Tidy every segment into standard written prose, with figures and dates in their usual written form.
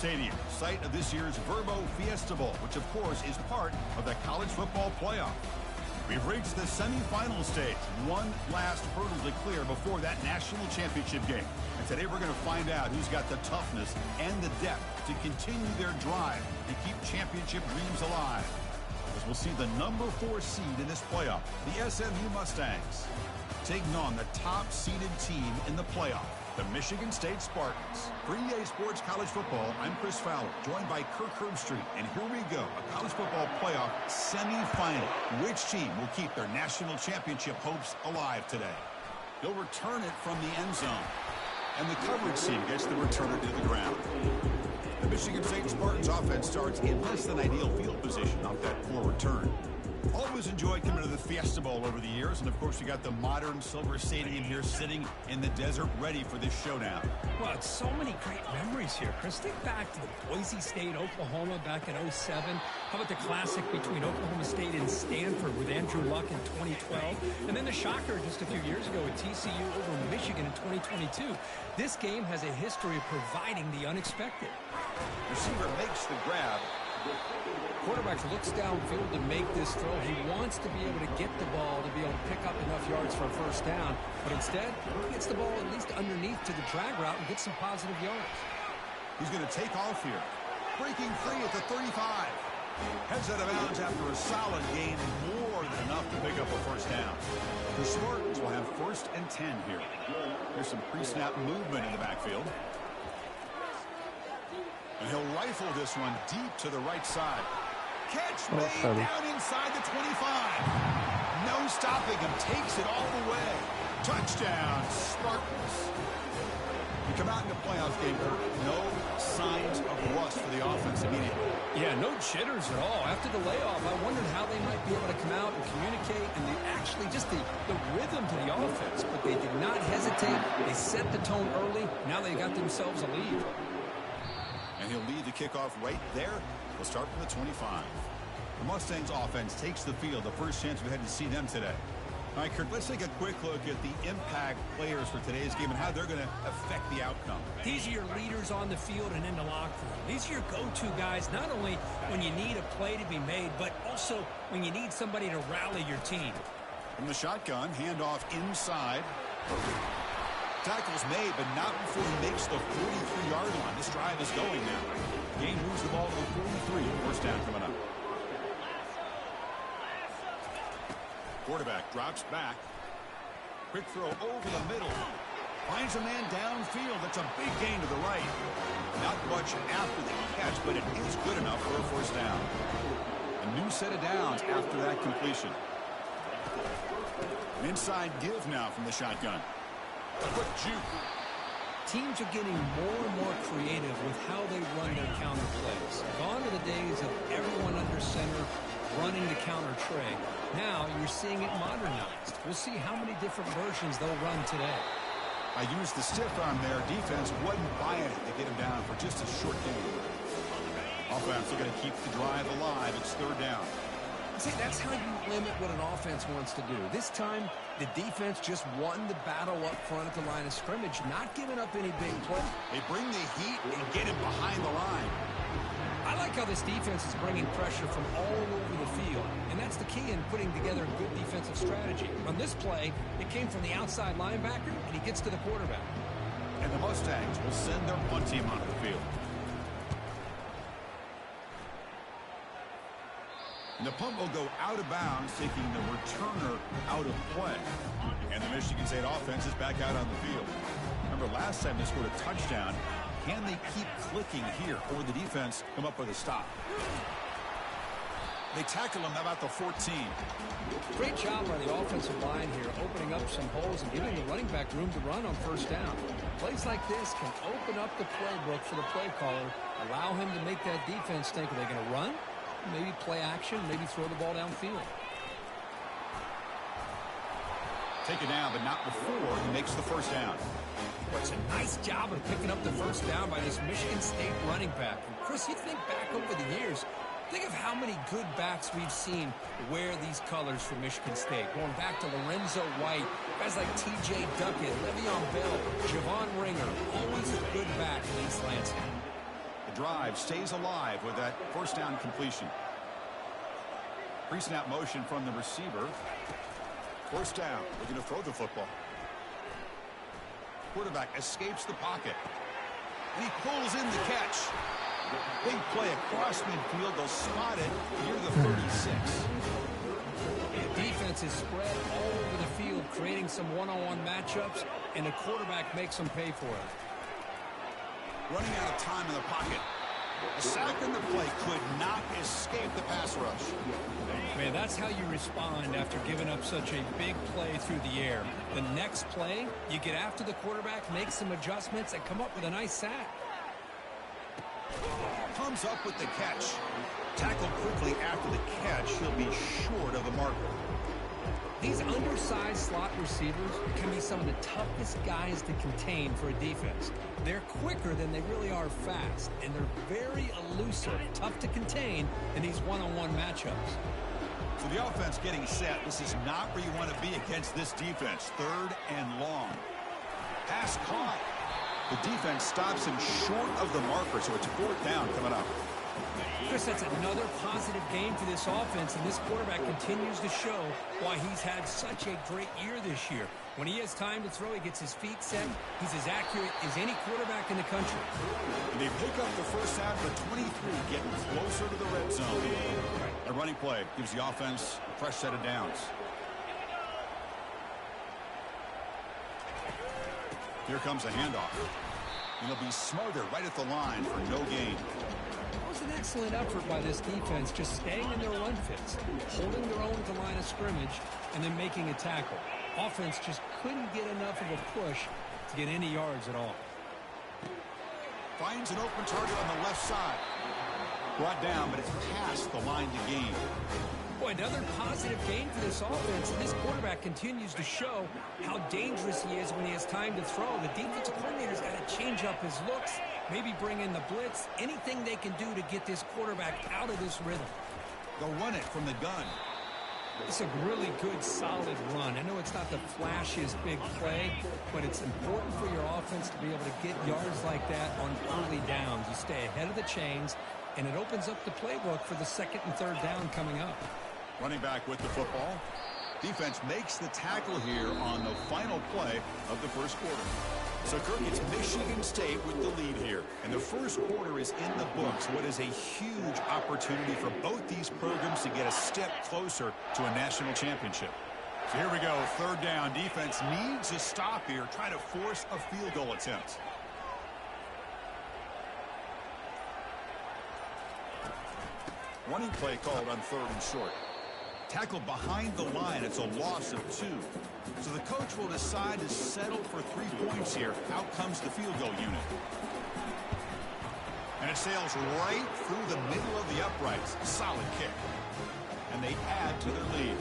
Stadium, site of this year's Verbo Fiesta Bowl, which of course is part of the college football playoff. We've reached the semifinal stage. One last hurdle to clear before that national championship game. And today we're going to find out who's got the toughness and the depth to continue their drive to keep championship dreams alive. As we'll see the number 4 seed in this playoff, the SMU Mustangs, taking on the top-seeded team in the playoff, the Michigan State Spartans. For EA Sports College Football, I'm Chris Fowler, joined by Kirk Herbstreit. And here we go, a college football playoff semifinal. Which team will keep their national championship hopes alive today? He'll return it from the end zone. And the coverage team gets the returner to the ground. The Michigan State Spartans offense starts in less than ideal field position off that poor return. Always enjoyed coming to the Fiesta Bowl over the years, and of course you got the modern Silver Stadium here sitting in the desert ready for this showdown. Well, it's so many great memories here, Chris. Think back to the Boise State, Oklahoma back in '07. How about the classic between Oklahoma State and Stanford with Andrew Luck in 2012? And then the shocker just a few years ago with TCU over Michigan in 2022. This game has a history of providing the unexpected. Receiver makes the grab. Quarterback looks downfield to make this throw. He wants to be able to get the ball to be able to pick up enough yards for a first down. But instead, he gets the ball at least underneath to the drag route and gets some positive yards. He's going to take off here. Breaking free at the 35. Heads out of bounds after a solid gain, more than enough to pick up a first down. The Spartans will have 1st and 10 here. There's some pre-snap movement in the backfield. And he'll rifle this one deep to the right side. Catch made down inside the 25. No stopping him. Takes it all the way. Touchdown, Spartans. You come out in the playoff game, no signs of rust for the offense immediately. Yeah, no jitters at all. After the layoff, I wondered how they might be able to come out and communicate and actually just the rhythm to the offense. But they did not hesitate. They set the tone early. Now they got themselves a lead. And he'll lead the kickoff right there. We'll start from the 25. The Mustangs offense takes the field. The first chance we had to see them today. All right, Kirk, let's take a quick look at the impact players for today's game and how they're going to affect the outcome. These are your leaders on the field and in the locker room. These are your go-to guys, not only when you need a play to be made, but also when you need somebody to rally your team. From the shotgun, handoff inside. Tackle's made, but not before he makes the 43-yard line. This drive is going now. Gain moves the ball to the 43. First down coming up. Quarterback drops back. Quick throw over the middle. Finds a man downfield. That's a big gain to the right. Not much after the catch, but it is good enough for a first down. A new set of downs after that completion. An inside give now from the shotgun. A quick juke. Teams are getting more and more creative with how they run their counter plays. Gone are the days of everyone under center running the counter tray. Now you're seeing it modernized. We'll see how many different versions they'll run today. I used the stiff arm there. Defense wasn't buying it to get him down for just a short game. Offense are going to keep the drive alive. It's 3rd down. See, that's how you limit what an offense wants to do. This time, the defense just won the battle up front at the line of scrimmage, not giving up any big play. They bring the heat and get him behind the line. I like how this defense is bringing pressure from all over the field, and that's the key in putting together a good defensive strategy. On this play, it came from the outside linebacker, and he gets to the quarterback. And the Mustangs will send their punt team onto the field. And the punt will go out of bounds, taking the returner out of play. And the Michigan State offense is back out on the field. Remember, last time they scored a touchdown. Can they keep clicking here, or the defense come up with a stop? They tackle him about the 14. Great job by the offensive line here, opening up some holes and giving the running back room to run on first down. Plays like this can open up the playbook for the play caller, allow him to make that defense think, are they going to run? Maybe play action, maybe throw the ball downfield. Take it down, but not before he makes the first down. Well, it's a nice job of picking up the first down by this Michigan State running back. And Chris, you think back over the years, think of how many good backs we've seen wear these colors for Michigan State. Going back to Lorenzo White, guys like T.J. Duckett, Le'Veon Bell, Javon Ringer, always a good back in East Lansing. The drive stays alive with that first down completion. Pre-snap motion from the receiver. First down. Looking to throw the football. Quarterback escapes the pocket. And he pulls in the catch. Big play across midfield. They'll spot it near the 36. The defense is spread all over the field, creating some one-on-one matchups, and the quarterback makes them pay for it. Running out of time in the pocket. A sack in the play could not escape the pass rush. Man, that's how you respond after giving up such a big play through the air. The next play, you get after the quarterback, make some adjustments, and come up with a nice sack. Comes up with the catch. Tackled quickly after the catch. He'll be short of the marker. These undersized slot receivers can be some of the toughest guys to contain for a defense. They're quicker than they really are fast, and they're very elusive, tough to contain in these one-on-one matchups. So the offense getting set. This is not where you want to be against this defense. Third and long. Pass caught. The defense stops him short of the marker, so it's fourth down coming up. Chris, that's another positive game for this offense, and this quarterback continues to show why he's had such a great year this year. When he has time to throw, he gets his feet set. He's as accurate as any quarterback in the country. And they pick up the first down for 23, getting closer to the red zone. A running play gives the offense a fresh set of downs. Here comes a handoff. And they'll be smothered right at the line for no gain. It was an excellent effort by this defense, just staying in their run fits, holding their own at the line of scrimmage, and then making a tackle. Offense just couldn't get enough of a push to get any yards at all. Finds an open target on the left side. Brought down, but it's past the line to gain. Boy, another positive game for this offense, and this quarterback continues to show how dangerous he is when he has time to throw. The defensive coordinator's got to change up his looks, maybe bring in the blitz, anything they can do to get this quarterback out of this rhythm. They'll run it from the gun. It's a really good, solid run. I know it's not the flashiest big play, but it's important for your offense to be able to get yards like that on early downs. You stay ahead of the chains, and it opens up the playbook for the second and third down coming up. Running back with the football. Defense makes the tackle here on the final play of the first quarter. So, Kirk, it's Michigan State with the lead here. And the first quarter is in the books. What is a huge opportunity for both these programs to get a step closer to a national championship. So here we go, third down. Defense needs a stop here, trying to force a field goal attempt. Running play called on third and short. Tackled behind the line. It's a loss of 2. So the coach will decide to settle for 3 points here. Out comes the field goal unit. And it sails right through the middle of the uprights. Solid kick. And they add to their lead.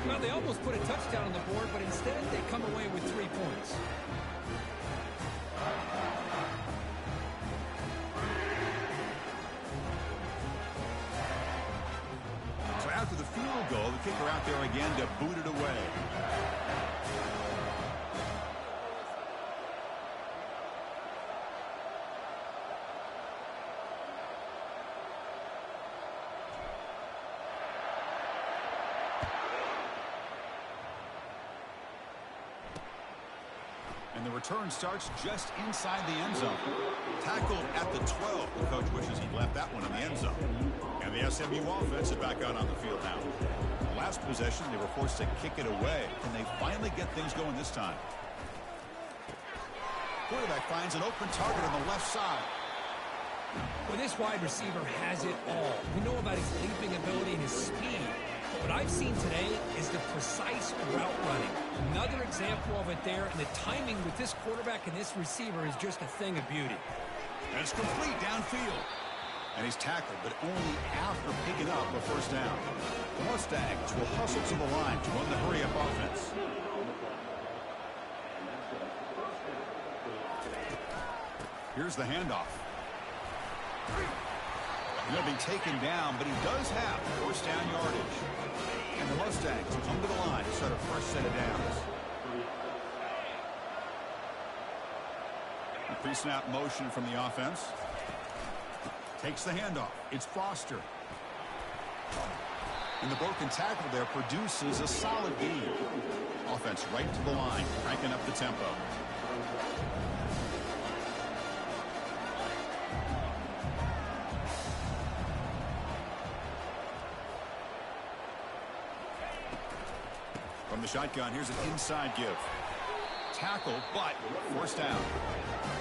Well, they almost put a touchdown on the board, but instead they come away with 3 points. After the field goal, the kicker out there again to boot it away. And the return starts just inside the end zone. Tackled at the 12. The coach wishes he left that one in the end zone. And the SMU offense is back out on the field now. The last possession, they were forced to kick it away. Can they finally get things going this time? Quarterback finds an open target on the left side. Well, this wide receiver has it all. We know about his leaping ability and his speed. What I've seen today is the precise route running. Another example of it there, and the timing with this quarterback and this receiver is just a thing of beauty. And it's complete downfield. And he's tackled, but only after picking up a first down. The Mustangs will hustle to the line to run the hurry-up offense. Here's the handoff. He'll be taken down, but he does have first down yardage. And the Mustangs come to the line to set a first set of downs. The pre-snap motion from the offense. Takes the handoff. It's Foster. And the broken tackle there produces a solid gain. Offense right to the line, cranking up the tempo. From the shotgun, here's an inside give. Tackle, but forced down.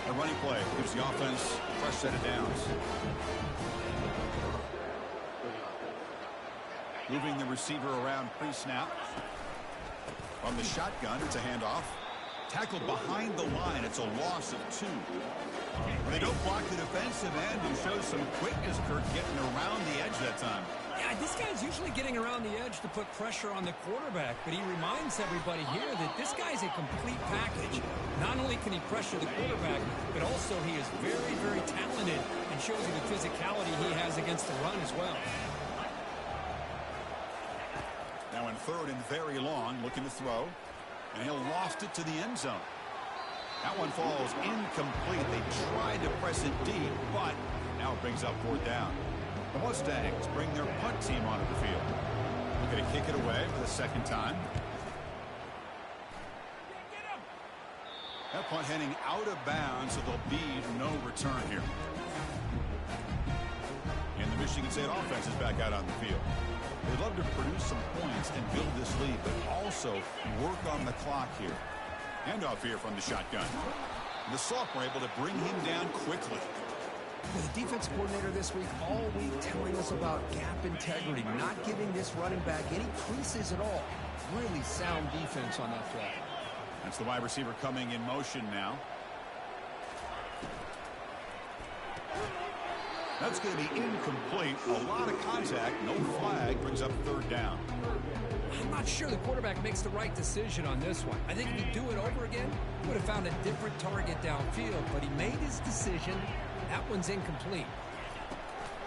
A running play gives the offense a fresh set of downs. Moving the receiver around pre-snap. From the shotgun, it's a handoff. Tackled behind the line. It's a loss of 2. They don't block the defensive end and show some quickness, Kurt, getting around the edge that time. Yeah, this guy's usually getting around the edge to put pressure on the quarterback, but he reminds everybody here that this guy's a complete package. Not only can he pressure the quarterback, but also he is very, very talented and shows you the physicality he has against the run as well. Now in third and very long, looking to throw, and he'll loft it to the end zone. That one falls incomplete. They tried to press it deep, but now it brings up 4th down. The Mustangs bring their punt team onto the field. They're going to kick it away for the second time. That punt heading out of bounds, so there'll be no return here. And the Michigan State offense is back out on the field. They'd love to produce some points and build this lead, but also work on the clock here. Handoff here from the shotgun. The sophomore able to bring him down quickly. The defense coordinator this week all week telling us about gap integrity, not giving this running back any creases at all. Really sound defense on that play. That's the wide receiver coming in motion now. That's going to be incomplete. A lot of contact. No flag. Brings up 3rd down. I'm not sure the quarterback makes the right decision on this one. I think if he'd do it over again, he would have found a different target downfield, but he made his decision. That one's incomplete.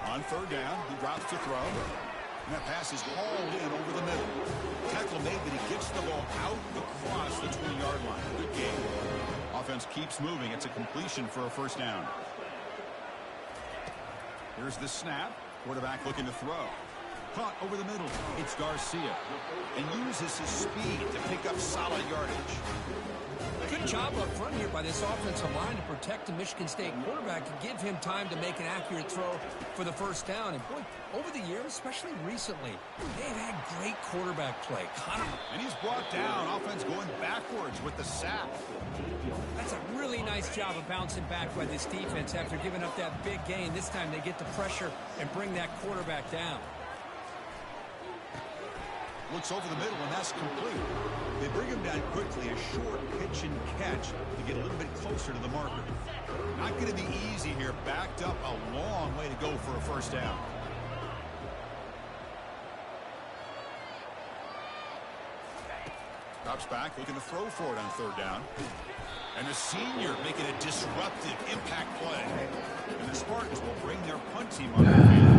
On 3rd down, he drops to throw. And that pass is hauled in over the middle. Tackle made, but he gets the ball out across the 20-yard line. Good game. Offense keeps moving. It's a completion for a 1st down. Here's the snap. Quarterback looking to throw. Caught over the middle. It's Garcia. And uses his speed to pick up solid yardage. Good job up front here by this offensive line to protect the Michigan State quarterback and give him time to make an accurate throw for the 1st down. And boy, over the years, especially recently, they've had great quarterback play. And he's brought down. Offense going backwards with the sack. That's a really nice job of bouncing back by this defense after giving up that big gain. This time they get the pressure and bring that quarterback down. Looks over the middle, and that's complete. They bring him down quickly, a short pitch and catch to get a little bit closer to the marker. Not going to be easy here. Backed up a long way to go for a 1st down. Drops back, looking to throw for it on 3rd down. And the senior making a disruptive impact play. And the Spartans will bring their punt team on the field.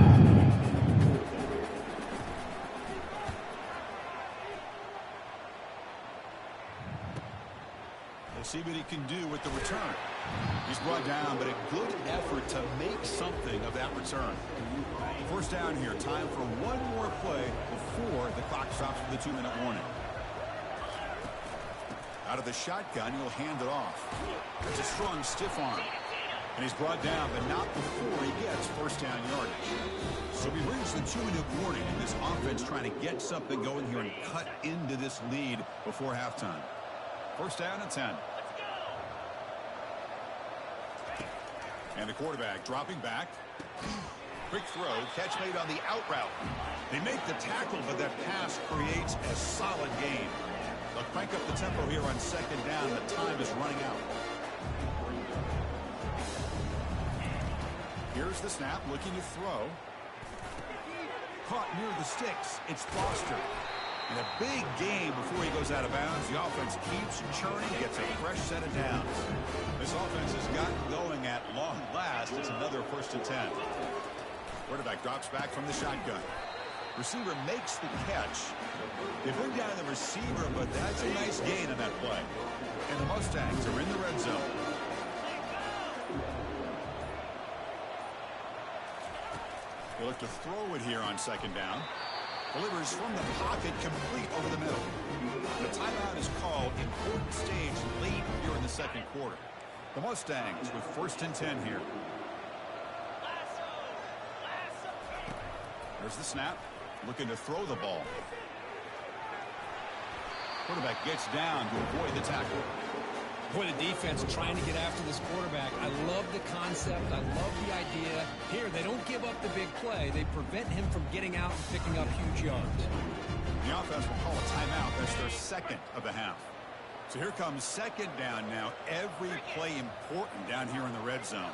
See what he can do with the return. He's brought down, but a good effort to make something of that return. 1st down here. Time for one more play before the clock stops with the 2-minute warning. Out of the shotgun, he'll hand it off. It's a strong stiff arm. And he's brought down, but not before he gets 1st down yardage. So we reach the 2-minute warning, and this offense trying to get something going here and cut into this lead before halftime. 1st down and 10. And the quarterback dropping back. Quick throw. Catch made on the out route. They make the tackle, but that pass creates a solid gain. They'll crank up the tempo here on 2nd down. The time is running out. Here's the snap. Looking to throw. Caught near the sticks. It's Foster. And a big game before he goes out of bounds. The offense keeps churning, gets a fresh set of downs. This offense has gotten going at long last. It's another 1st and 10. Quarterback drops back from the shotgun. Receiver makes the catch. They bring down the receiver, but that's a nice gain on that play. And the Mustangs are in the red zone. They look to throw it here on second down. Delivers from the pocket, complete over the middle. The timeout is called. Important stage late here in the second quarter. The Mustangs with 1st and 10 here. There's the snap. Looking to throw the ball. Quarterback gets down to avoid the tackle. Boy, the defense trying to get after this quarterback. I love the concept. I love the idea. Here, they don't give up the big play. They prevent him from getting out and picking up huge yards. The offense will call a timeout. That's their second of the half. So here comes second down now. Every play important down here in the red zone.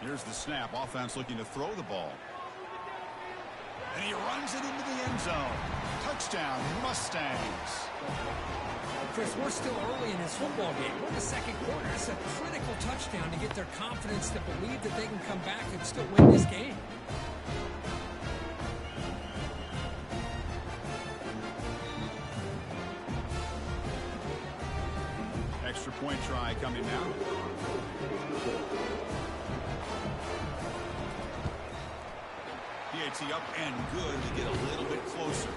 Here's the snap. Offense looking to throw the ball. And he runs it into the end zone. Touchdown, Mustangs. Chris, we're still early in this football game. We're in the second quarter. It's a critical touchdown to get their confidence to believe that they can come back and still win this game. Extra point try coming now. PAT up and good to get a little bit closer.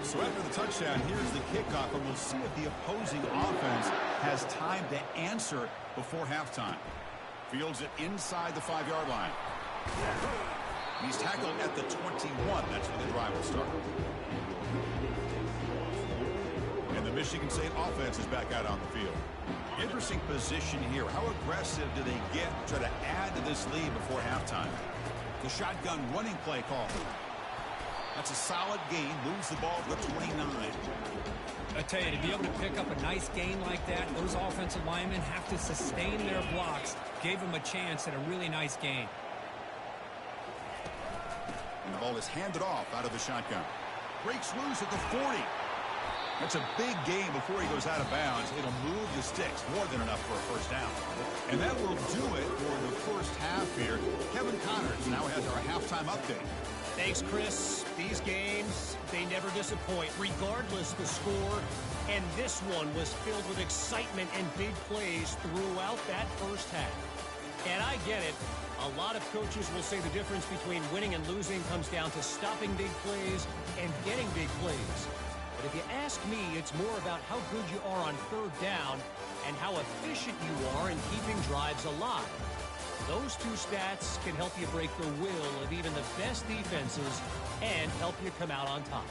So after the touchdown, here's the kickoff, and we'll see if the opposing offense has time to answer before halftime. Fields it inside the 5-yard line. He's tackled at the 21. That's where the drive will start. And the Michigan State offense is back out on the field. Interesting position here. How aggressive do they get to try to add to this lead before halftime? The shotgun running play call. That's a solid gain. Moves the ball to the 29. I tell you, to be able to pick up a nice gain like that, those offensive linemen have to sustain their blocks. Gave them a chance at a really nice gain. And the ball is handed off out of the shotgun. Breaks loose at the 40. That's a big gain before he goes out of bounds. It'll move the sticks, more than enough for a first down. And that will do it for the first half here. Kevin Connors now has our halftime update. Thanks, Chris. These games, they never disappoint, regardless the score. And this one was filled with excitement and big plays throughout that first half. And I get it. A lot of coaches will say the difference between winning and losing comes down to stopping big plays and getting big plays. But if you ask me, it's more about how good you are on third down and how efficient you are in keeping drives alive. Those two stats can help you break the will of even the best defenses and help you come out on top.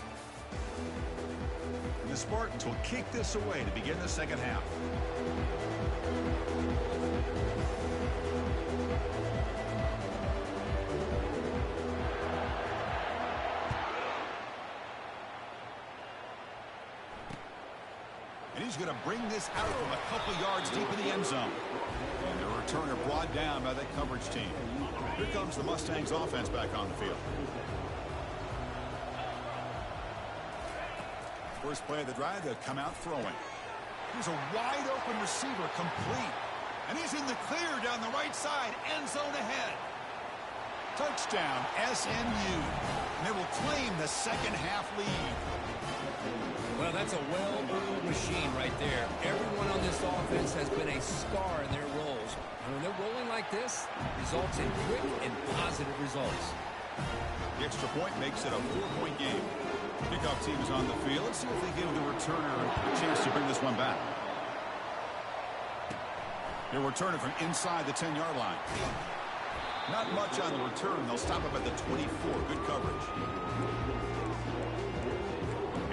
And the Spartans will kick this away to begin the second half. And he's going to bring this out from a couple yards deep in the end zone. And the returner brought down by that coverage team. Here comes the Mustangs offense back on the field. First play of the drive, they'll come out throwing. Here's a wide open receiver, complete. And he's in the clear down the right side, end zone ahead. Touchdown, SMU. And they will claim the second half lead. Well, that's a well-oiled machine right there. Everyone on this offense has been a star in their roles. And when they're rolling like this, results in quick and positive results. The extra point makes it a 4-point game. Kickoff team is on the field. Let's see if they give the returner a chance to bring this one back. They'll return it from inside the 10-yard line. Not much on the return. They'll stop up at the 24. Good coverage.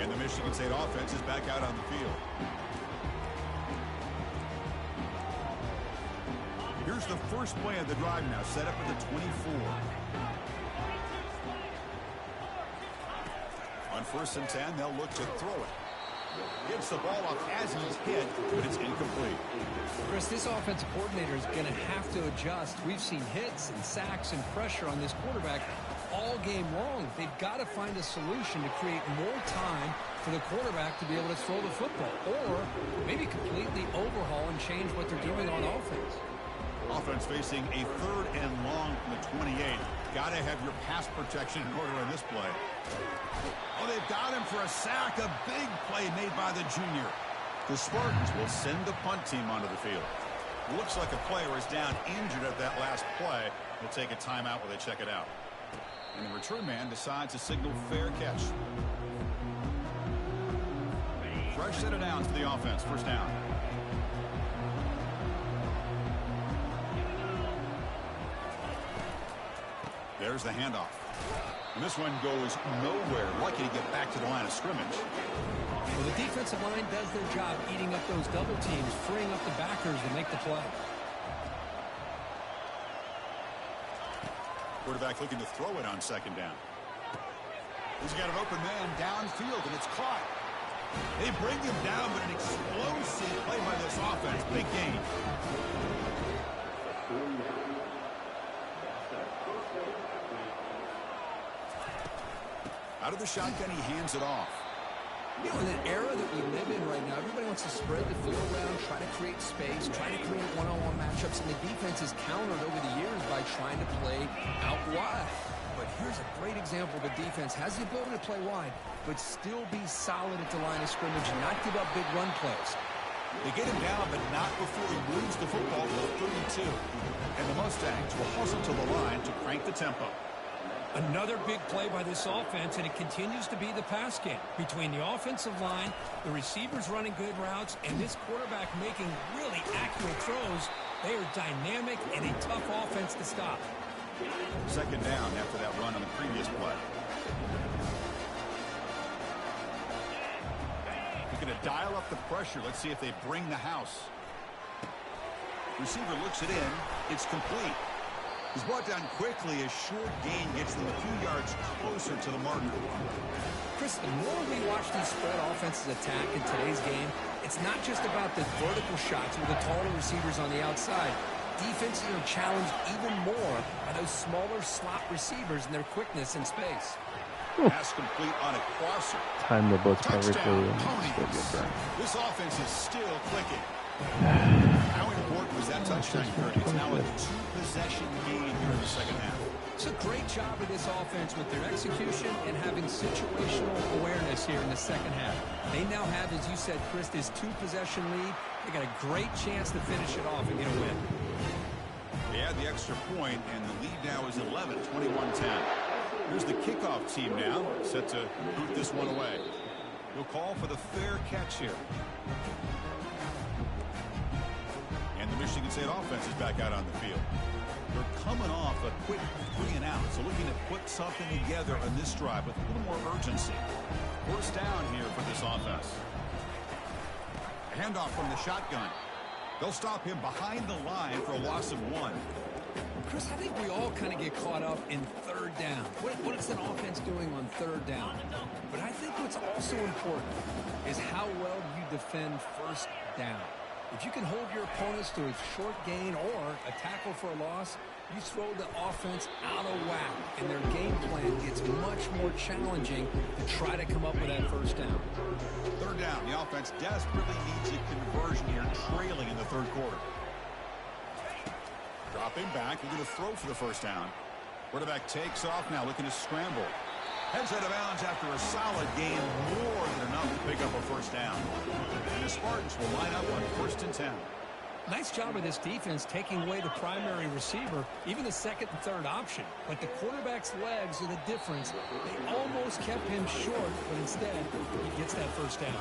And the Michigan State offense is back out on the field. Here's the first play of the drive now, set up at the 24. On 1st and 10, they'll look to throw it. Gets the ball off as he's hit, but it's incomplete. Chris, this offensive coordinator is going to have to adjust. We've seen hits and sacks and pressure on this quarterback all game long. They've got to find a solution to create more time for the quarterback to be able to throw the football, or maybe completely overhaul and change what they're doing on offense. Offense facing a 3rd and long from the 28. Got to have your pass protection in order in this play. Oh, they've got him for a sack. A big play made by the junior. The Spartans will send the punt team onto the field. Looks like a player is down injured at that last play. We'll take a timeout while they check it out. And the return man decides to signal fair catch. Fresh set of downs for the offense. First down. There's the handoff. And this one goes nowhere. Lucky to get back to the line of scrimmage. Well, the defensive line does their job eating up those double teams, freeing up the backers to make the play. Quarterback looking to throw it on second down. He's got an open man downfield, and it's caught. They bring him down, but an explosive play by this offense. Big gain. Out of the shotgun, he hands it off. You know, in an era that we live in right now, everybody wants to spread the field around, try to create space, try to create one-on-one matchups, and the defense is countered over the years by trying to play out wide. But here's a great example. The defense has the ability to play wide, but still be solid at the line of scrimmage and not give up big run plays. They get him down, but not before he moves the football to the 32. And the Mustangs will hustle to the line to crank the tempo. Another big play by this offense, and it continues to be the pass game. Between the offensive line, the receivers running good routes, and this quarterback making really accurate throws, they are dynamic and a tough offense to stop. Second down after that run on the previous play. They're going to dial up the pressure. Let's see if they bring the house. Receiver looks it in. It's complete. He's brought down quickly. A short gain gets them a few yards closer to the marker. Chris, the more we watch these spread offenses attack in today's game, it's not just about the vertical shots with the taller receivers on the outside. Defenses are challenged even more by those smaller slot receivers and their quickness in space. Pass complete on a crosser. Time the blitz perfectly. Touchdown, this offense is still clicking. How important was that touchdown, Kurt? It's now a two-possession game here in the second half. It's a great job of this offense with their execution and having situational awareness here in the second half. They now have, as you said, Chris, this two-possession lead. They got a great chance to finish it off and get a win. They add the extra point, and the lead now is 11, 21-10. Here's the kickoff team now, set to boot this one away. He'll call for the fair catch here. And the Michigan State offense is back out on the field. They're coming off a quick 3-and-out, so looking to put something together on this drive with a little more urgency. First down here for this offense. A handoff from the shotgun. They'll stop him behind the line for a loss of 1. Chris, I think we all kind of get caught up in third down. What is an offense doing on third down? But I think what's also important is how well you defend first down. If you can hold your opponents to a short gain or a tackle for a loss, you throw the offense out of whack, and their game plan gets much more challenging to try to come up with that first down. Third down, the offense desperately needs a conversion here, trailing in the third quarter. Dropping back, we're going to throw for the first down. Quarterback takes off now, looking to scramble. Heads out of bounds after a solid gain, more than enough to pick up a first down. And the Spartans will line up on 1st and 10. Nice job of this defense taking away the primary receiver, even the second and third option. But the quarterback's legs are the difference. They almost kept him short, but instead, he gets that first down.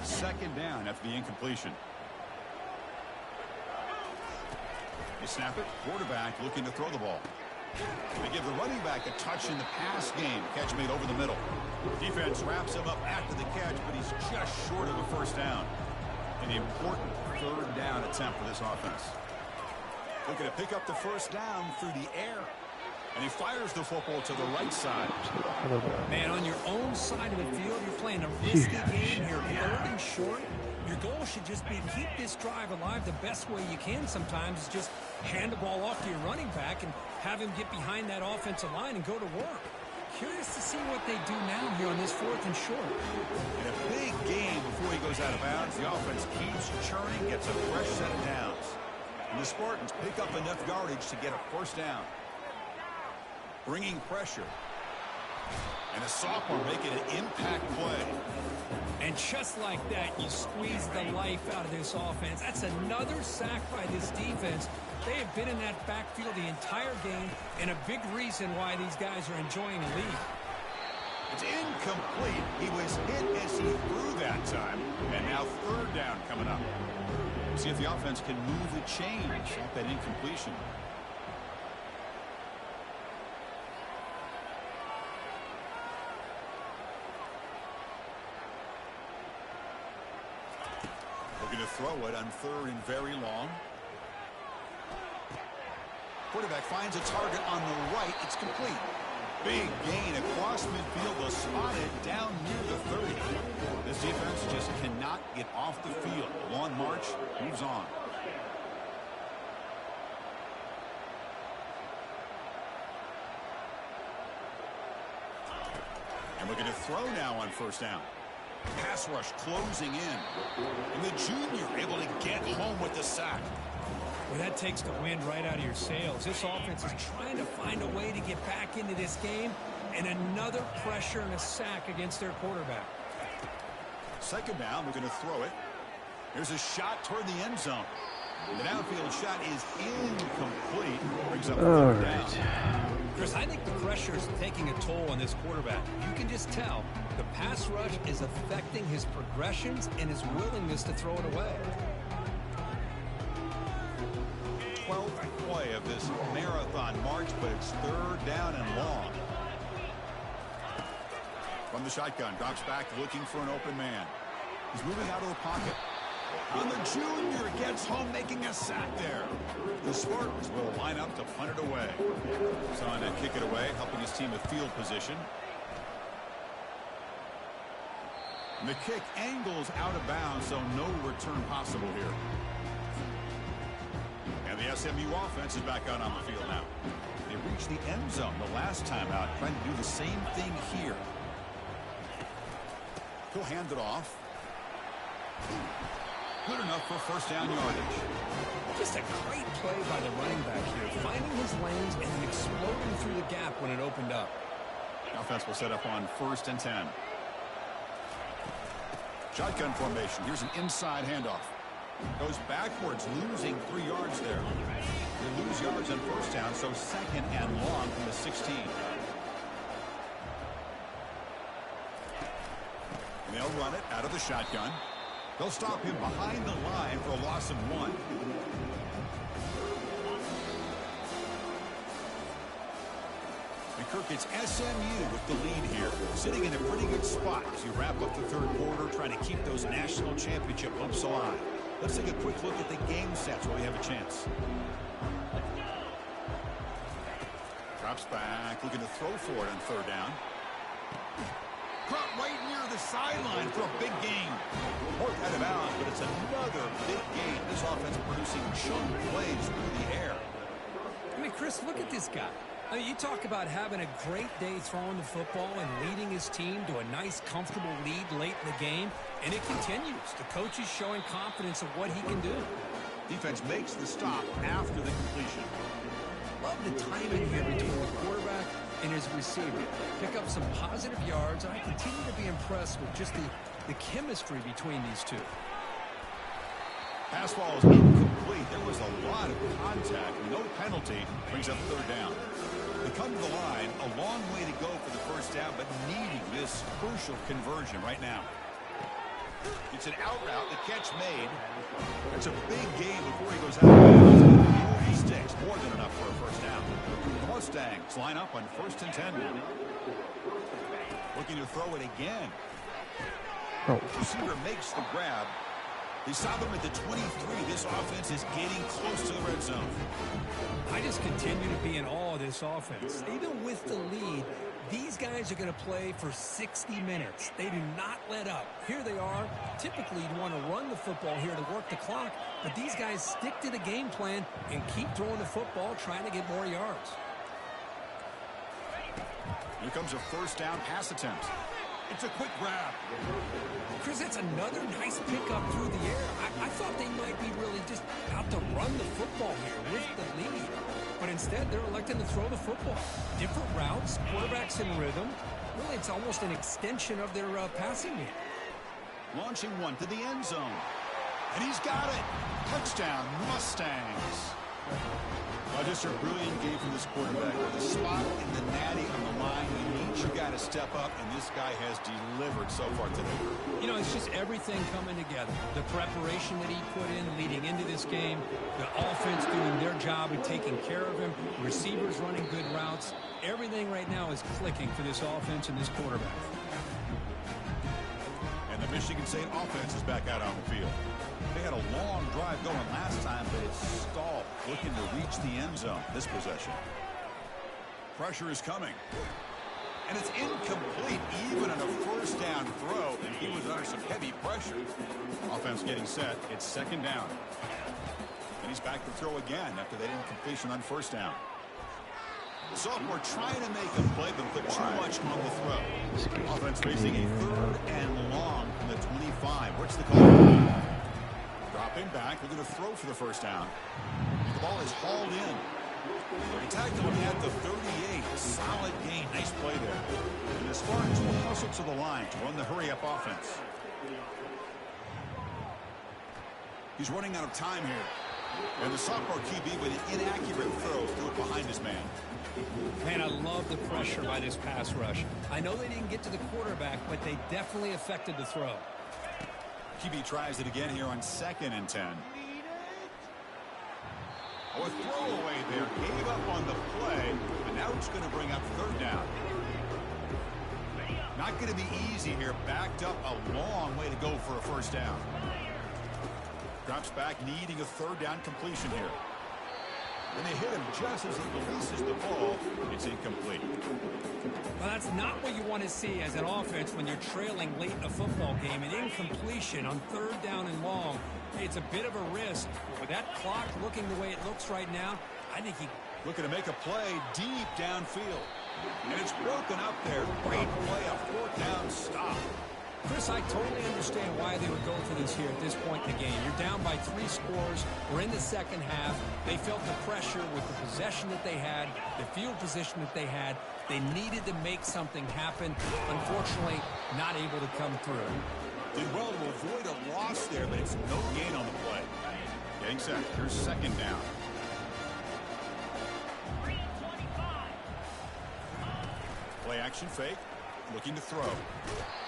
Second down after the incompletion. They snap it. Quarterback looking to throw the ball. They give the running back a touch in the pass game. Catch made over the middle. Defense wraps him up after the catch, but he's just short of a first down. An important third down attempt for this offense. Looking to pick up the first down through the air. And he fires the football to the right side. Man, on your own side of the field, you're playing a risky game here. Third and short. Your goal should just be to keep this drive alive the best way you can sometimes is just hand the ball off to your running back and have him get behind that offensive line and go to work. Curious to see what they do now here on this 4th and short. In a big game before he goes out of bounds, the offense keeps churning, gets a fresh set of downs. And the Spartans pick up enough yardage to get a first down. Bringing pressure. And a sophomore making an impact play. And just like that, you squeeze the life out of this offense. That's another sack by this defense. They have been in that backfield the entire game, and a big reason why these guys are enjoying the lead. It's incomplete. He was hit as he threw that time. And now third down coming up. See if the offense can move the chains off that incompletion. We're going to throw it on third and very long. Quarterback finds a target on the right. It's complete. Big gain across midfield. They'll spot it down near the 30. This defense just cannot get off the field. Long march moves on. And we're going to throw now on first down. Pass rush closing in. And the junior able to get home with the sack. Well, that takes the wind right out of your sails. This offense is trying to find a way to get back into this game, and another pressure and a sack against their quarterback. Second down, we're going to throw it. There's a shot toward the end zone. The downfield shot is incomplete. Brings up third down. Chris, I think the pressure is taking a toll on this quarterback. You can just tell the pass rush is affecting his progressions and his willingness to throw it away. 12th play of this marathon march, but it's third down and long. From the shotgun, drops back looking for an open man. He's moving out of the pocket. And the junior gets home, making a sack there. The Spartans will line up to punt it away. Saban to kick it away, helping his team with field position. And the kick angles out of bounds, so no return possible here. And the SMU offense is back out on the field now. They reached the end zone the last time out, trying to do the same thing here. He'll hand it off. Good enough for first down yardage. Just a great play by the running back here, finding his lanes and then exploding through the gap when it opened up. The offense will set up on 1st and 10. Shotgun formation. Here's an inside handoff. Goes backwards, losing 3 yards there. They lose yards on first down, so second and long from the 16. And they'll run it out of the shotgun. They'll stop him behind the line for a loss of 1. And Kirk, it's SMU with the lead here, sitting in a pretty good spot as you wrap up the third quarter, trying to keep those national championship hopes alive. Let's take a quick look at the game sets where we have a chance. Drops back, looking to throw for it on third down. Caught right near the sideline for a big gain. Worked out of bounds, but it's another big gain. This offense producing chunk plays through the air. I mean, Chris, look at this guy. I mean, you talk about having a great day throwing the football and leading his team to a nice, comfortable lead late in the game, and it continues. The coach is showing confidence of what he can do. Defense makes the stop after the completion. Love the timing here between the quarterback and his receiver. Pick up some positive yards, and I continue to be impressed with just the chemistry between these two. Pass ball is incomplete. There was a lot of contact. No penalty. Brings up third down. They come to the line. A long way to go for the first down, but needing this crucial conversion right now. It's an out route. The catch made. It's a big gain before he goes out of bounds. He sticks. More than enough for a first down. The Mustangs line up on 1st and 10 now. Looking to throw it again. Receiver makes the grab. They stop him at the 23. This offense is getting close to the red zone. I just continue to be in awe of this offense. Even with the lead, these guys are going to play for 60 minutes. They do not let up. Here they are. Typically, you'd want to run the football here to work the clock, but these guys stick to the game plan and keep throwing the football, trying to get more yards. Here comes a first down pass attempt. It's a quick grab. Chris, that's another nice pickup through the air. I thought they might be really just out to run the football here with the lead. But instead, they're electing to throw the football. Different routes, quarterbacks in rhythm. Really, it's almost an extension of their passing game. Launching one to the end zone. And he's got it. Touchdown, Mustangs. Just a brilliant game from this quarterback. With a spot in the natty on the line, you need your guy to step up, and this guy has delivered so far today. You know, it's just everything coming together. The preparation that he put in leading into this game, the offense doing their job of taking care of him, receivers running good routes. Everything right now is clicking for this offense and this quarterback. And the Michigan State offense is back out on the field. They had a long drive going last time, but it stalled, looking to reach the end zone this possession. Pressure is coming. And it's incomplete, even on a first down throw, and he was under some heavy pressure. Offense getting set. It's second down. And he's back to throw again after that incompletion on first down. The sophomore trying to make a play, but put too much on the throw. Offense facing a third and long from the 25. What's the call? Dropping back, looking to throw for the first down. The ball is hauled in. They tagged him at the 38. Solid gain. Nice play there. And the Spartans will hustle to the line to run the hurry-up offense. He's running out of time here. And the sophomore QB with an inaccurate throw threw it behind his man. Man, I love the pressure by this pass rush. I know they didn't get to the quarterback, but they definitely affected the throw. QB tries it again here on 2nd and 10. Oh, a throwaway there. Gave up on the play, and now it's going to bring up third down. Not going to be easy here. Backed up a long way to go for a first down. Drops back, needing a third down completion here. When they hit him just as he releases the ball, it's incomplete. Well, that's not what you want to see as an offense when you're trailing late in a football game. An incompletion on third down and long. It's a bit of a risk. With that clock looking the way it looks right now, I think he... Looking to make a play deep downfield. And it's broken up there. Great play, a fourth down stop. Chris, I totally understand why they would go for this here at this point in the game. You're down by 3 scores. We're in the second half. They felt the pressure with the possession that they had, the field position that they had. They needed to make something happen. Unfortunately, not able to come through. Did well to avoid a loss there, but it's no gain on the play. Getting set. Here's second down. Play action fake. Looking to throw.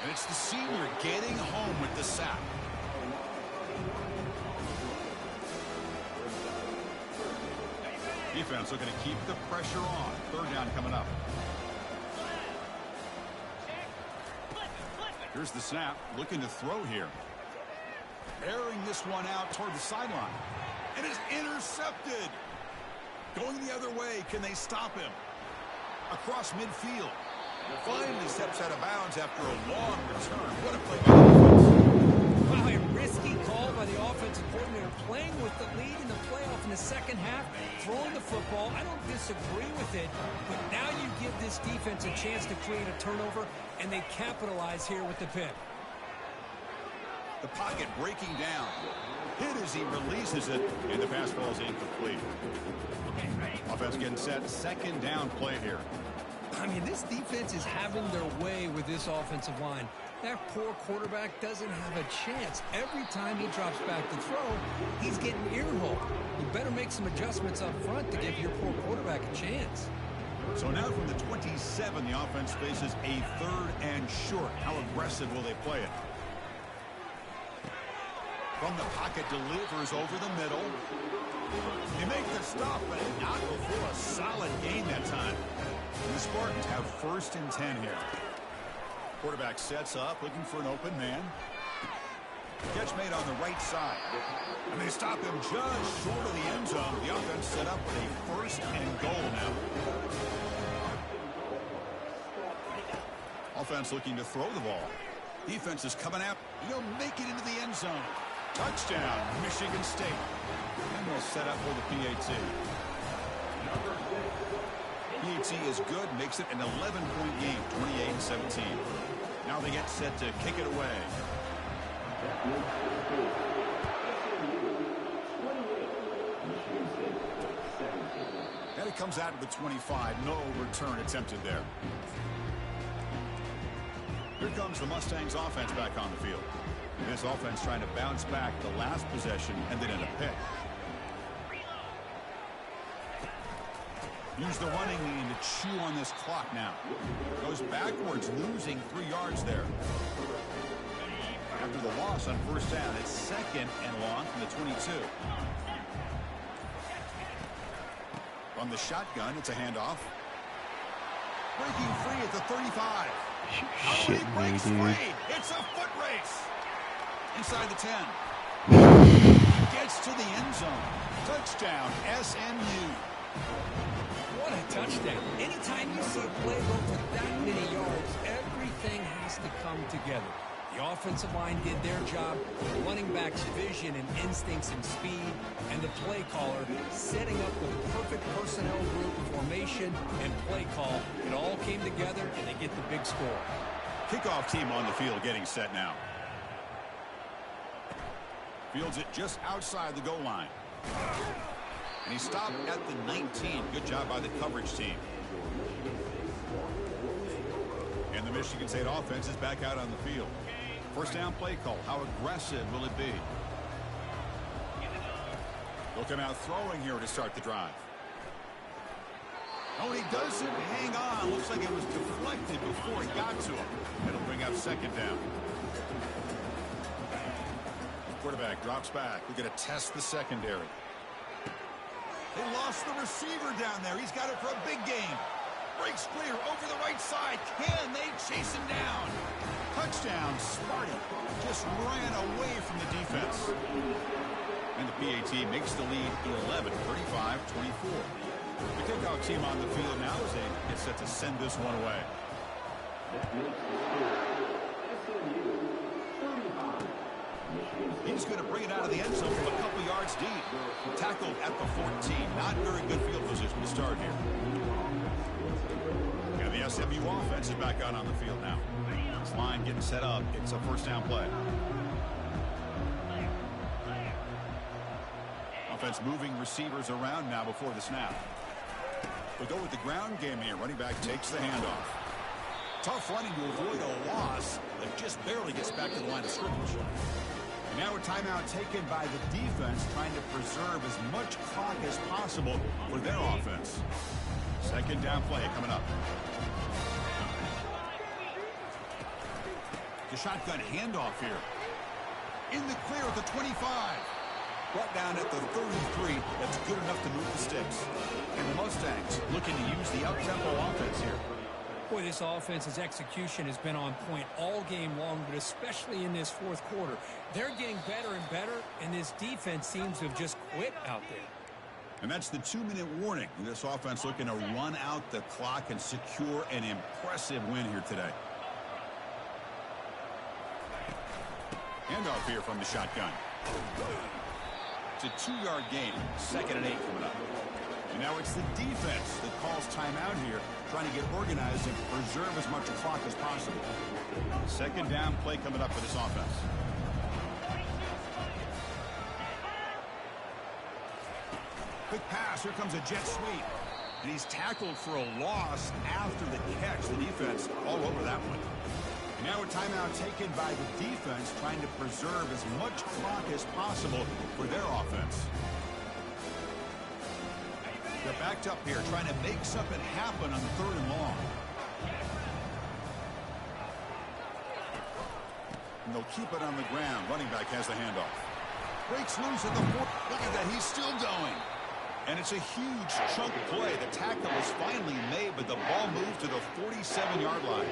And it's the senior getting home with the sack. Defense looking to keep the pressure on. Third down coming up. Here's the snap. Looking to throw here. Airing this one out toward the sideline. And it's intercepted. Going the other way. Can they stop him? Across midfield. Finally steps out of bounds after a long return. What a play by the defense. Wow, a risky call by the offensive coordinator. Playing with the lead in the playoff in the second half. Throwing the football. I don't disagree with it. But now you give this defense a chance to create a turnover. And they capitalize here with the pick. The pocket breaking down. Hit as he releases it. And the pass ball is incomplete. Offense getting set. Second down play here. I mean, this defense is having their way with this offensive line. That poor quarterback doesn't have a chance. Every time he drops back to throw, he's getting earholed. You better make some adjustments up front to give your poor quarterback a chance. So now from the 27, the offense faces a third and short. How aggressive will they play it? From the pocket, delivers over the middle. They make the stop, but not before a solid gain that time. And the Spartans have 1st and 10 here. Quarterback sets up, looking for an open man. Catch made on the right side. And they stop him just short of the end zone. The offense set up with a 1st and goal now. Offense looking to throw the ball. Defense is coming out. He'll make it into the end zone. Touchdown, Michigan State. And they'll set up for the PAT. PAT is good, makes it an 11-point game, 28-17. Now they get set to kick it away. And it comes out of the 25. No return attempted there. comes the Mustangs offense back on the field. And this offense trying to bounce back the last possession ended in a pick. Use the running game to chew on this clock now. Goes backwards, losing 3 yards there. After the loss on first down, it's second and long from the 22. From the shotgun, it's a handoff. Breaking free at the 35. Shit me, dude. It's a foot race. Inside the 10. He gets to the end zone. Touchdown, SMU. What a touchdown. Anytime you see a play go for that many yards, everything has to come together. The offensive line did their job, the running back's vision and instincts and speed, and the play caller setting up the perfect personnel group, formation, and play call. It all came together, and they get the big score. Kickoff team on the field getting set now. Fields it just outside the goal line. And he stopped at the 19. Good job by the coverage team. And the Michigan State offense is back out on the field. First down play call. How aggressive will it be? They'll come out throwing here to start the drive. Oh, he doesn't hang on. Looks like it was deflected before it got to him. It'll bring up second down. Quarterback drops back. We're going to test the secondary. They lost the receiver down there. He's got it for a big game. Breaks clear over the right side. Can they chase him down? Touchdown, Sparty. Just ran away from the defense. And the PAT makes the lead 11, 35-24. The kickoff team on the field now as they get set to send this one away. He's going to bring it out of the end zone from a couple yards deep. Tackled at the 14. Not very good field position to start here. And the SMU offense is back out on the field now. This line getting set up. It's a first down play. Offense moving receivers around now before the snap. They go with the ground game here. Running back takes the handoff. Tough running to avoid a loss that just barely gets back to the line of scrimmage. And now a timeout taken by the defense, trying to preserve as much clock as possible for their offense. Second down play coming up. The shotgun handoff here. In the clear at the 25. Brought down at the 33. That's good enough to move the sticks. And the Mustangs looking to use the up-tempo offense here. Boy, this offense's execution has been on point all game long, but especially in this fourth quarter. They're getting better and better, and this defense seems to have just quit out there. And that's the 2-minute warning. This offense looking to run out the clock and secure an impressive win here today. Handoff here from the shotgun. It's a 2-yard gain. Second and 8 coming up. And now it's the defense that calls timeout here, trying to get organized and preserve as much clock as possible. Second down play coming up for this offense. Quick pass. Here comes a jet sweep. And he's tackled for a loss after the catch. The defense all over that one. And now a timeout taken by the defense, trying to preserve as much clock as possible for their offense. They're backed up here, trying to make something happen on the third and long. And they'll keep it on the ground. Running back has the handoff. Breaks loose at the 4. Look at that, he's still going. And it's a huge chunk play. The tackle was finally made, but the ball moved to the 47-yard line.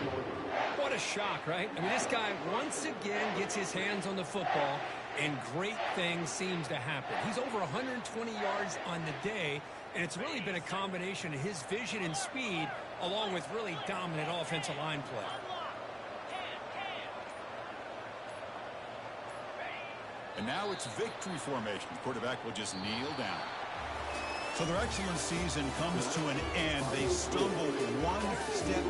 What a shock, right? I mean, this guy once again gets his hands on the football, and great things seems to happen. He's over 120 yards on the day, and it's really been a combination of his vision and speed, along with really dominant offensive line play. And now it's victory formation. The quarterback will just kneel down. So their excellent season comes to an end. They stumble one step.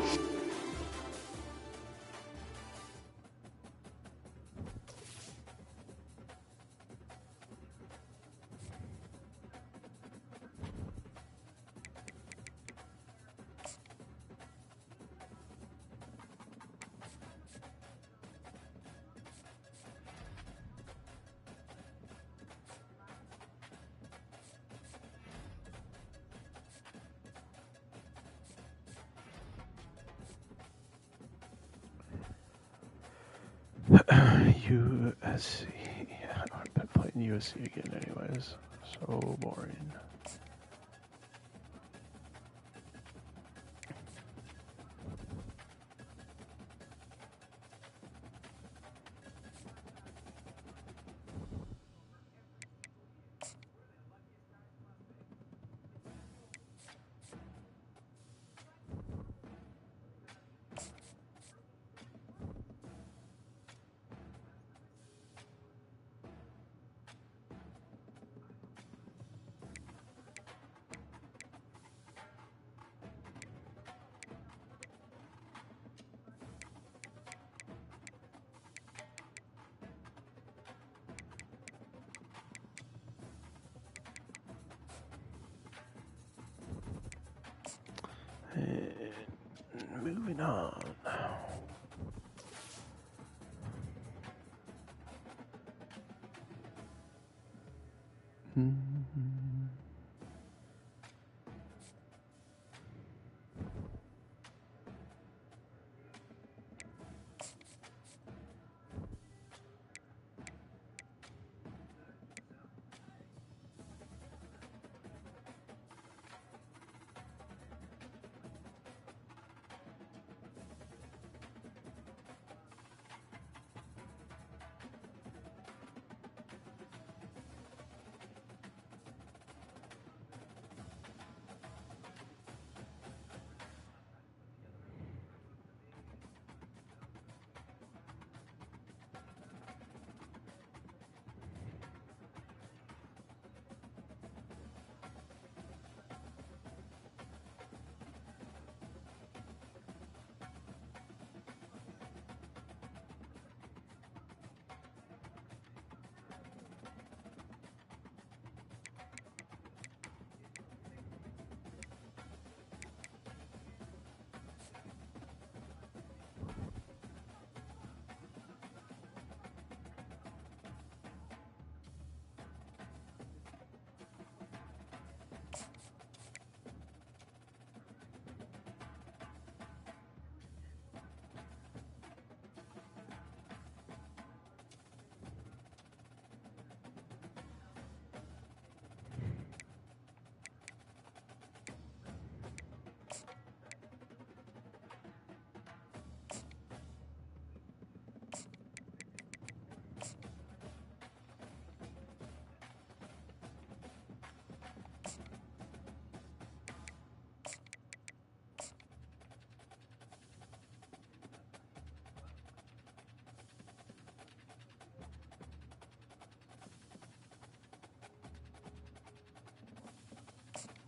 USC. I've been playing USC again anyways. So boring. And moving on.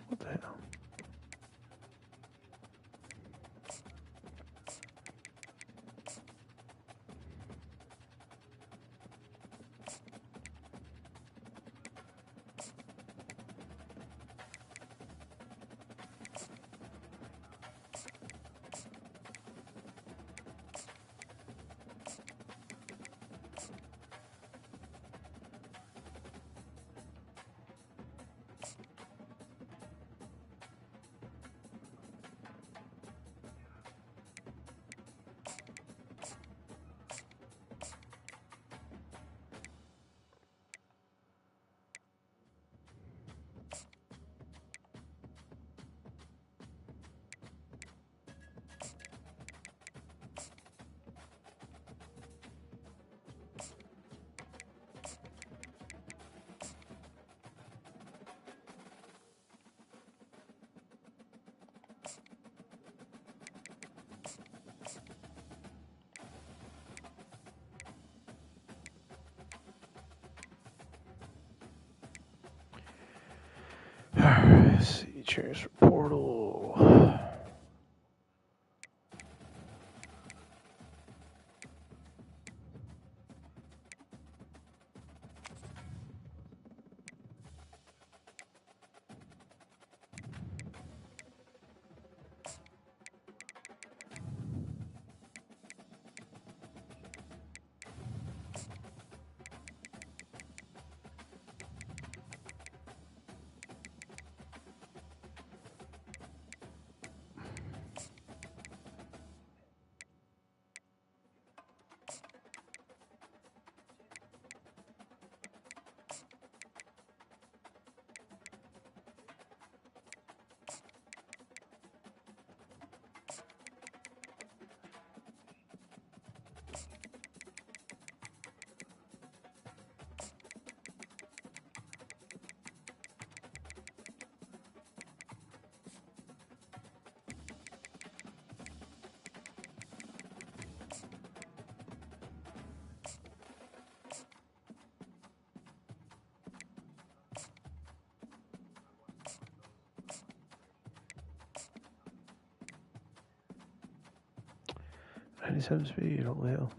What the hell? Let's see, transfer portal. 97 speed, holy hell.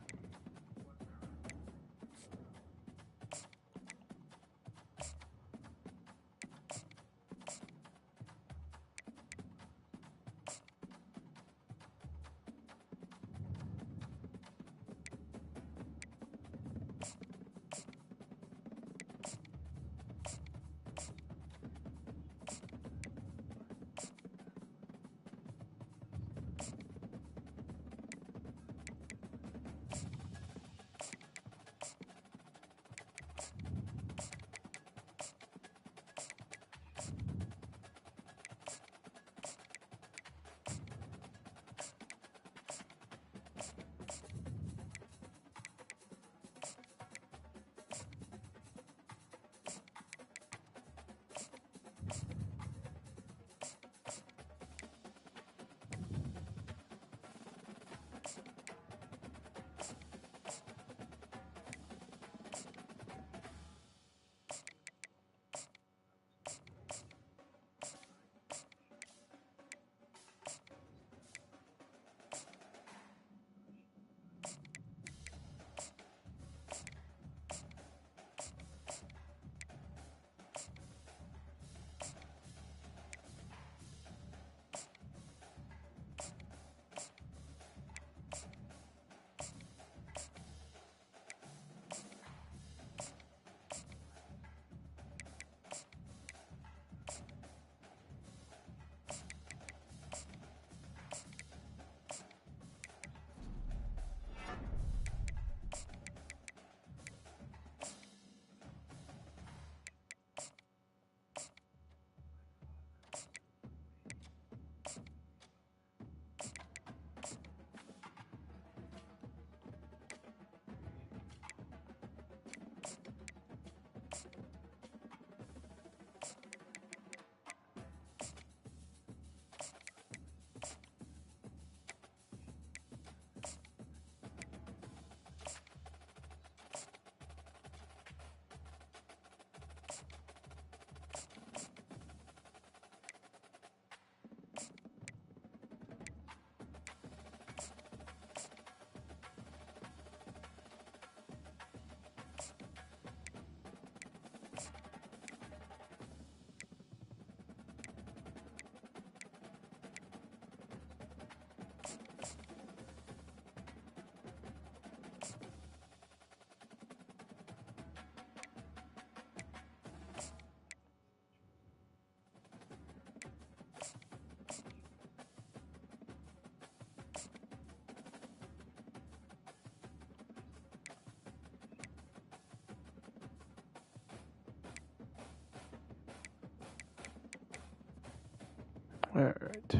All right.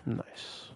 Nice.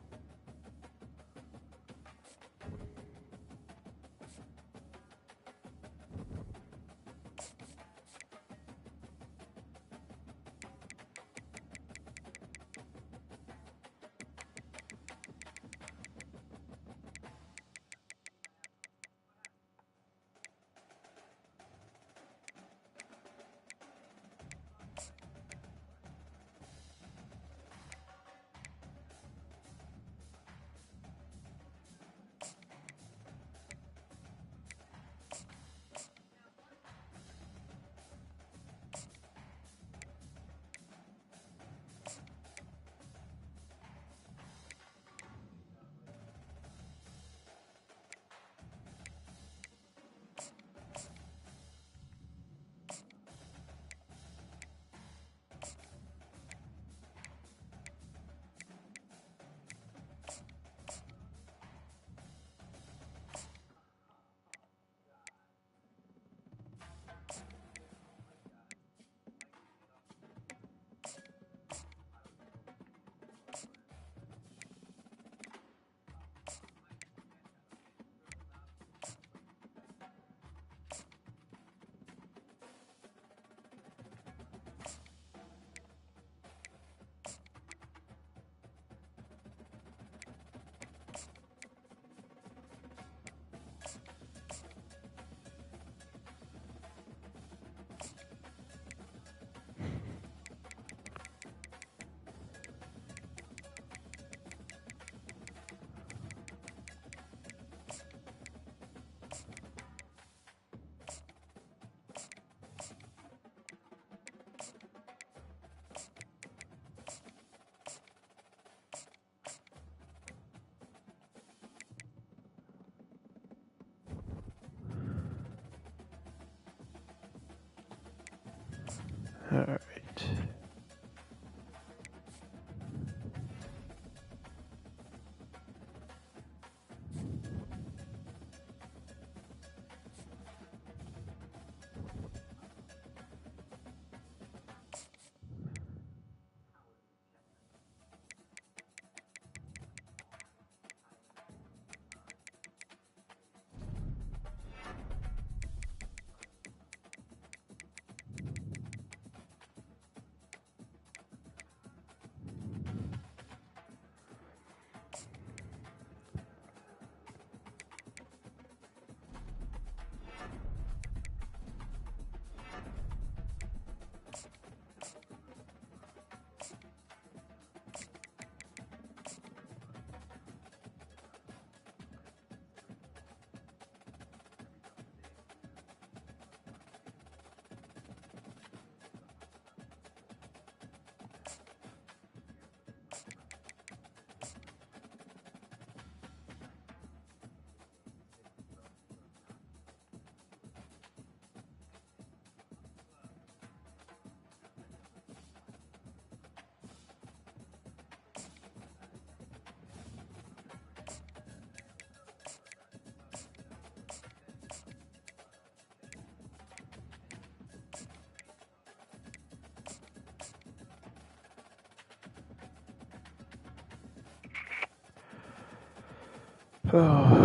All right. Oh.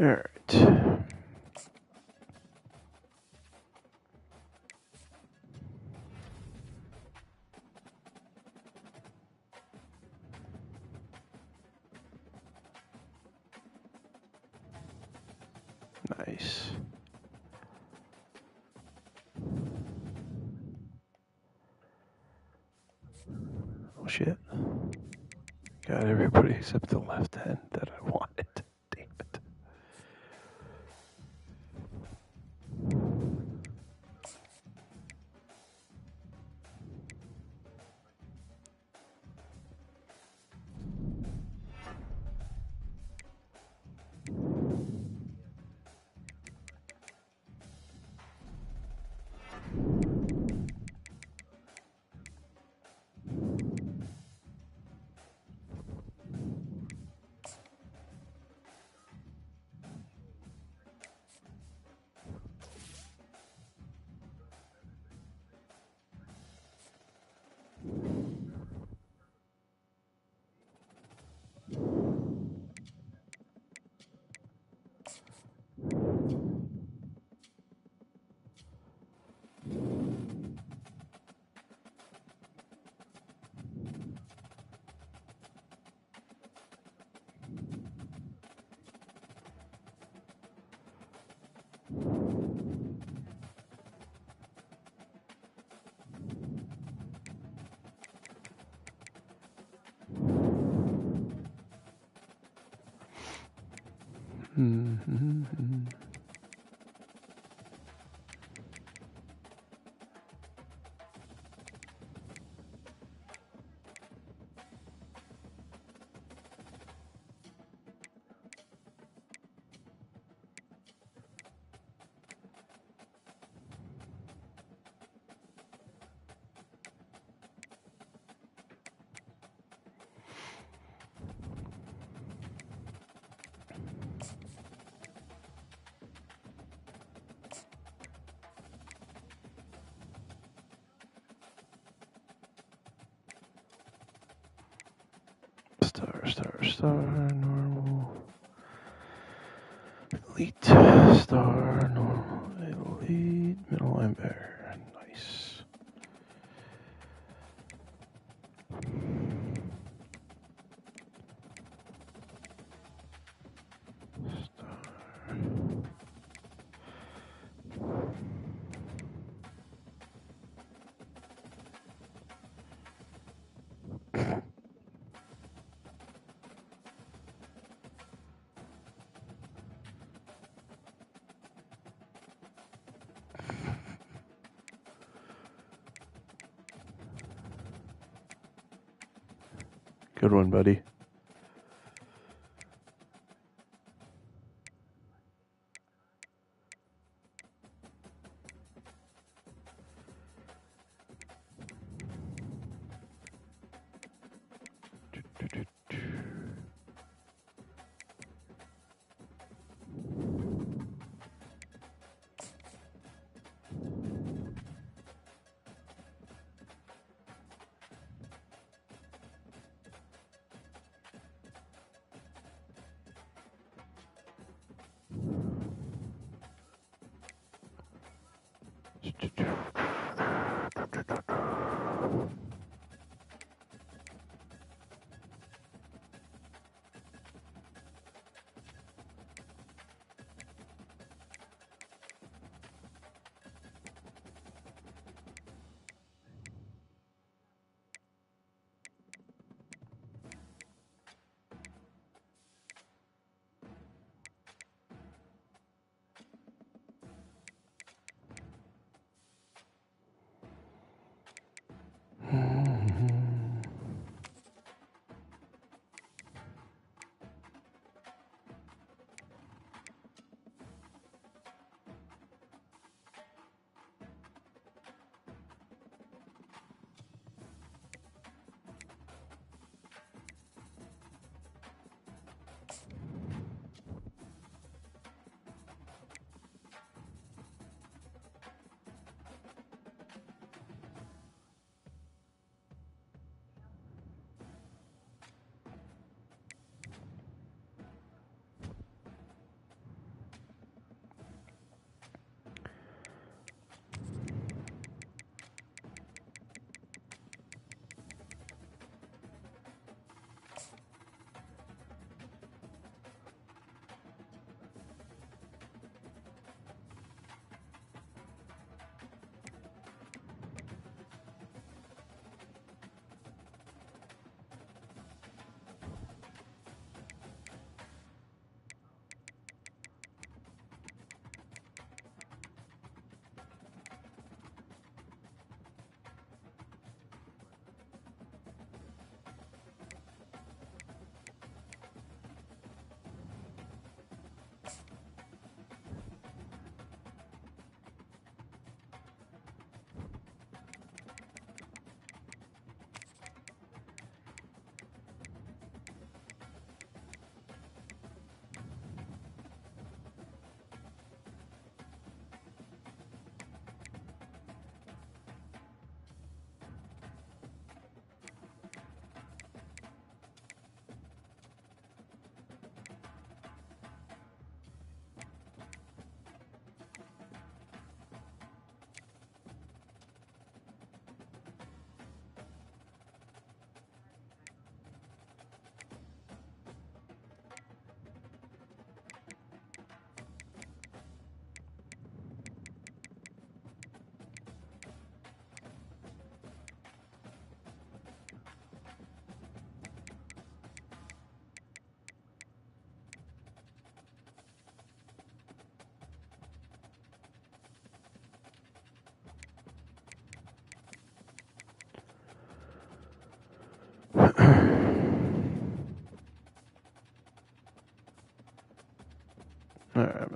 All right. Nice. Oh shit. Got everybody except the left hand that I wanted. Damn it. Mm-hmm. Star, normal, elite, star, normal, elite, middle linebacker. Nice. Good one, buddy.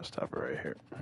gonna stop it right here.